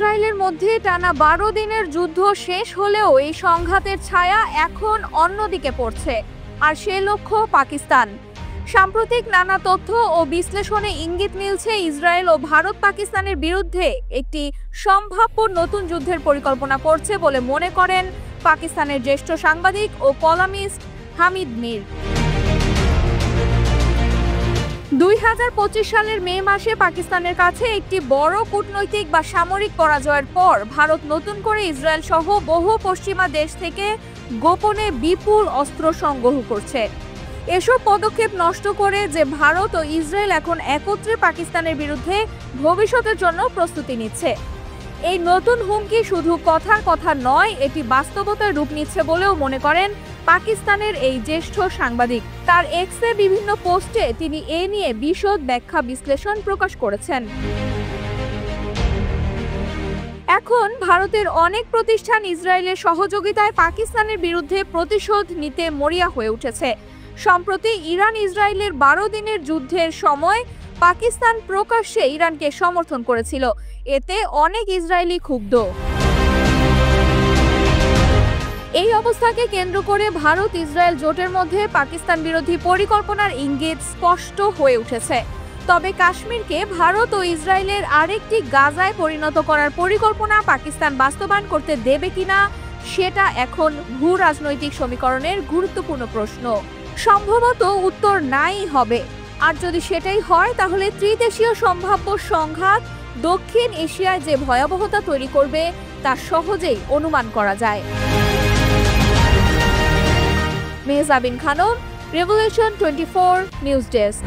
ইসরায়েলের মধ্যে টানা 12 দিনের যুদ্ধ শেষ হলেও এই সংঘাতের ছায়া এখন অন্যদিকে পড়ছে, আর সে লক্ষ্য পাকিস্তান। সাম্প্রতিক নানা তথ্য ও বিশ্লেষণে ইঙ্গিত মিলছে ইসরায়েল ও ভারত পাকিস্তানের বিরুদ্ধে একটি সম্ভাব্য নতুন যুদ্ধের পরিকল্পনা করছে বলে মনে করেন পাকিস্তানের জ্যেষ্ঠ সাংবাদিক ও কলামিস্ট হামিদ মীর। 2025 সালের মে মাসে পাকিস্তানের কাছে একটি বড় কূটনৈতিক বা সামরিক পরাজয়ের পর ভারত নতুন করে ইসরায়েল সহ বহু পশ্চিমা দেশ থেকে গোপনে বিপুল অস্ত্র সংগ্রহ করছে। এসব পদক্ষেপ নষ্ট করে যে ভারত ও ইসরায়েল এখন একত্রে পাকিস্তানের বিরুদ্ধে ভবিষ্যতের জন্য প্রস্তুতি নিচ্ছে। এই নতুন হুমকি শুধু কথার কথা নয়, এটি বাস্তবতায় রূপ নিচ্ছে বলেও মনে করেন পাকিস্তানের এই জ্যেষ্ঠ সাংবাদিক। তার এক্সে বিভিন্ন পোস্টে তিনি এ নিয়ে বিশদ ব্যাখ্যা বিশ্লেষণ প্রকাশ করেছেন। এখন ভারতের অনেক প্রতিষ্ঠান ইসরায়েলের সহযোগিতায় পাকিস্তানের বিরুদ্ধে প্রতিশোধ নিতে মরিয়া হয়ে উঠেছে। সম্প্রতি ইরান ইসরায়েলের 12 দিনের যুদ্ধের সময় পাকিস্তান প্রকাশ্যে ইরানকে সমর্থন করেছিল। এতে অনেক ইসরায়েলি ক্ষুব্ধ। এই অবস্থাকে কেন্দ্র করে ভারত ইসরায়েল জোটের মধ্যে পাকিস্তান বিরোধী পরিকল্পনার ইঙ্গিত স্পষ্ট হয়ে উঠেছে। তবে কাশ্মীরকে ভারত ও ইসরায়েলের আরেকটি গাজায় পরিণত করার পরিকল্পনা পাকিস্তান বাস্তবায়ন করতে দেবে কিনা সেটা এখন ভূ রাজনৈতিক সমীকরণের গুরুত্বপূর্ণ প্রশ্ন। সম্ভবত উত্তর নাই হবে, আর যদি সেটাই হয় তাহলে ত্রিদেশীয় সম্ভাব্য সংঘাত দক্ষিণ এশিয়ায় যে ভয়াবহতা তৈরি করবে তা সহজেই অনুমান করা যায়। Mehjabin Khanam, revolution 24 news desk.